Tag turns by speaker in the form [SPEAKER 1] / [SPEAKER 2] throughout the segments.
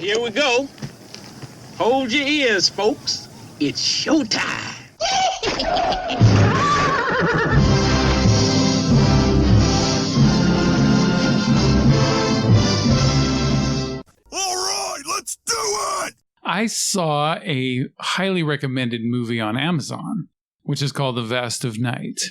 [SPEAKER 1] Here we go. Hold your ears, folks. It's showtime.
[SPEAKER 2] All right, let's do it!
[SPEAKER 3] I saw a highly recommended movie on Amazon, which is called The Vast of Night.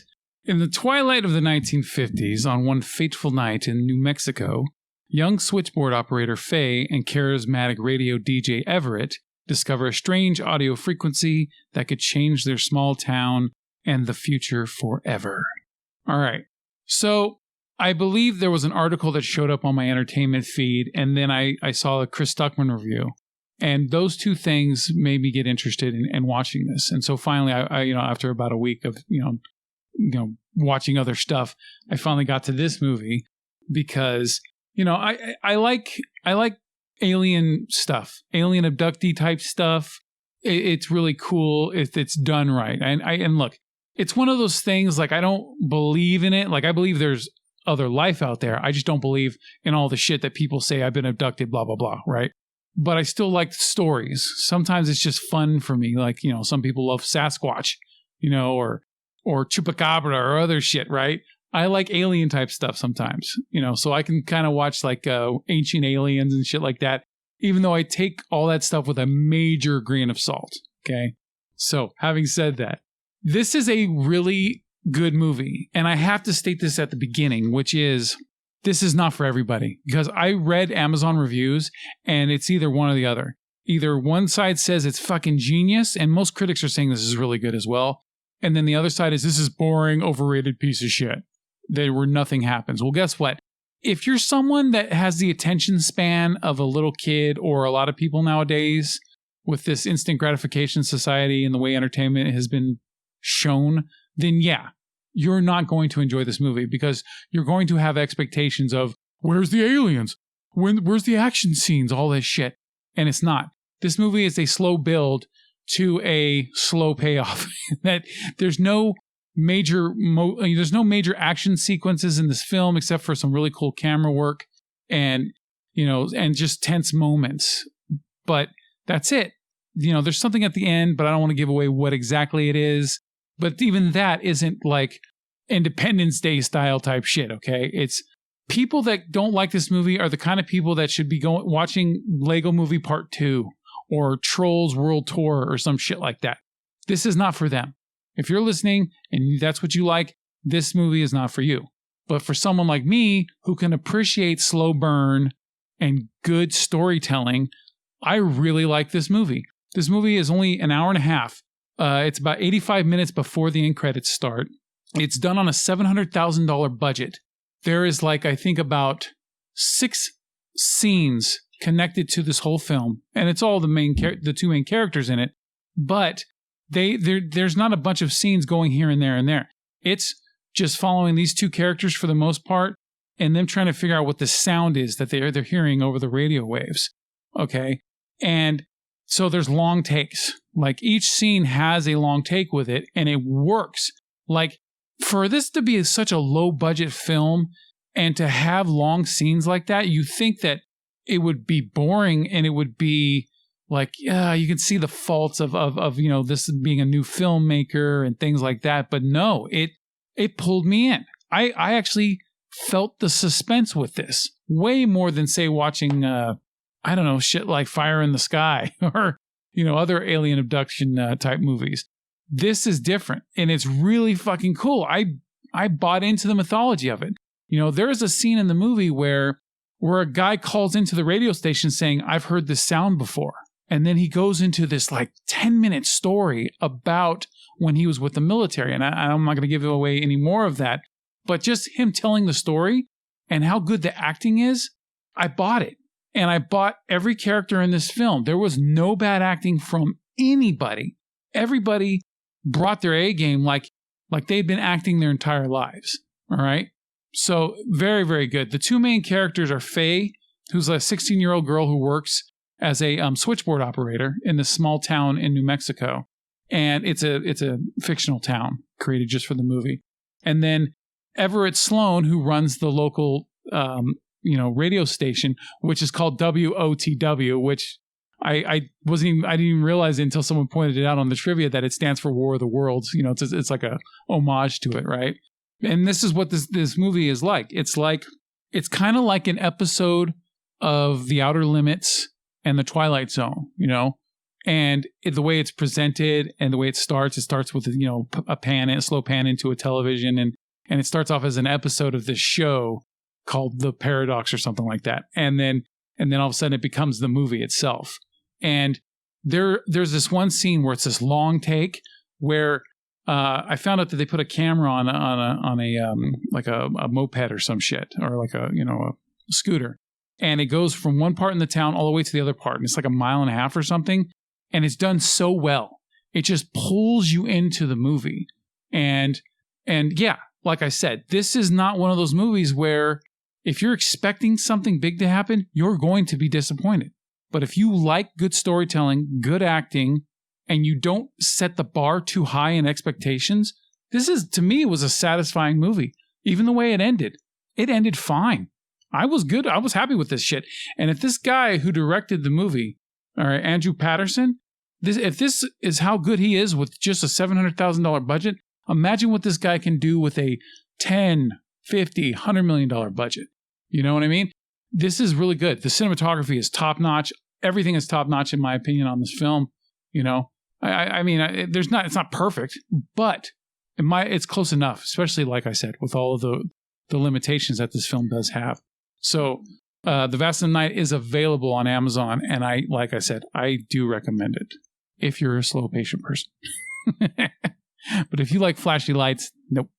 [SPEAKER 3] In the twilight of the 1950s, on one fateful night in New Mexico, young switchboard operator Faye and charismatic radio DJ Everett discover a strange audio frequency that could change their small town and the future forever. All right. So I believe there was an article that showed up on my entertainment feed, and then I saw a Chris Stuckmann review. And those two things made me get interested in watching this. And so finally, I after about a week of, watching other stuff, I finally got to this movie because, I like alien stuff, alien abductee type stuff. It's really cool if it's done right. And look, it's one of those things, like, I don't believe in it. Like, I believe there's other life out there. I just don't believe in all the shit that people say I've been abducted, blah, blah, blah, right? But I still like stories. Sometimes it's just fun for me. Like, some people love Sasquatch, or Chupacabra or other shit, right? I like alien type stuff sometimes, so I can kind of watch like Ancient Aliens and shit like that, even though I take all that stuff with a major grain of salt. Okay. So having said that, this is a really good movie. And I have to state this at the beginning, which is, this is not for everybody, because I read Amazon reviews and it's either one or the other. Either one side says it's fucking genius, and most critics are saying this is really good as well. And then the other side is, this is boring, overrated piece of shit. Where nothing happens. Well, guess what? If you're someone that has the attention span of a little kid or a lot of people nowadays with this instant gratification society and the way entertainment has been shown, then yeah, you're not going to enjoy this movie, because you're going to have expectations of, where's the aliens? Where's the action scenes? All this shit. And it's not. This movie is a slow build to a slow payoff. That there's no major action sequences in this film except for some really cool camera work and just tense moments. But that's it. There's something at the end, but I don't want to give away what exactly it is. But even that isn't like Independence Day style type shit, okay? It's people that don't like this movie are the kind of people that should be watching Lego Movie Part 2 or Trolls World Tour or some shit like that. This is not for them. If you're listening and that's what you like, this movie is not for you. But for someone like me who can appreciate slow burn and good storytelling, I really like this movie. This movie is only an hour and a half. It's about 85 minutes before the end credits start. It's done on a $700,000 budget. There is I think about 6 scenes connected to this whole film. And it's all the two main characters in it. But there's not a bunch of scenes going here and there and there. It's just following these two characters for the most part, and them trying to figure out what the sound is that they're hearing over the radio waves. Okay. And so there's long takes. Like, each scene has a long take with it, and it works. Like, for this to be such a low budget film and to have long scenes like that, you think that it would be boring and it would be you can see the faults of this being a new filmmaker and things like that. But no, it pulled me in. I actually felt the suspense with this way more than, say, watching, shit like Fire in the Sky or, other alien abduction type movies. This is different, and it's really fucking cool. I bought into the mythology of it. There is a scene in the movie where a guy calls into the radio station saying, I've heard this sound before. And then he goes into this 10-minute story about when he was with the military. And I'm not going to give away any more of that. But just him telling the story and how good the acting is, I bought it. And I bought every character in this film. There was no bad acting from anybody. Everybody brought their A game like they'd been acting their entire lives. All right? So very, very good. The two main characters are Faye, who's a 16-year-old girl who works as a switchboard operator in this small town in New Mexico. And it's a fictional town created just for the movie. And then Everett Sloan, who runs the local radio station, which is called WOTW, which I didn't even realize it until someone pointed it out on the trivia that it stands for War of the Worlds. It's like a homage to it, right? And this is what this movie is like. It's kind of like an episode of The Outer Limits and The Twilight Zone, and the way it's presented and the way it starts with a slow pan into a television, and it starts off as an episode of this show called The Paradox or something like that, and then all of a sudden it becomes the movie itself. And there's this one scene where it's this long take where I found out that they put a camera on a like a moped or some shit, or like a scooter, and it goes from one part in the town all the way to the other part, and it's like a mile and a half or something, and it's done so well, it just pulls you into the movie. And yeah, like I said, this is not one of those movies where if you're expecting something big to happen, you're going to be disappointed. But if you like good storytelling, good acting, and you don't set the bar too high in expectations, to me, it was a satisfying movie. Even the way it ended fine. I was good. I was happy with this shit. And if this guy who directed the movie, all right, Andrew Patterson, if this is how good he is with just a $700,000 budget, imagine what this guy can do with a $10, $50, $100 million budget. You know what I mean? This is really good. The cinematography is top notch. Everything is top notch in my opinion on this film. It's not perfect, but it's close enough, especially like I said, with all of the limitations that this film does have. So The Vast of Night is available on Amazon, and like I said, I do recommend it if you're a slow, patient person. But if you like flashy lights, nope.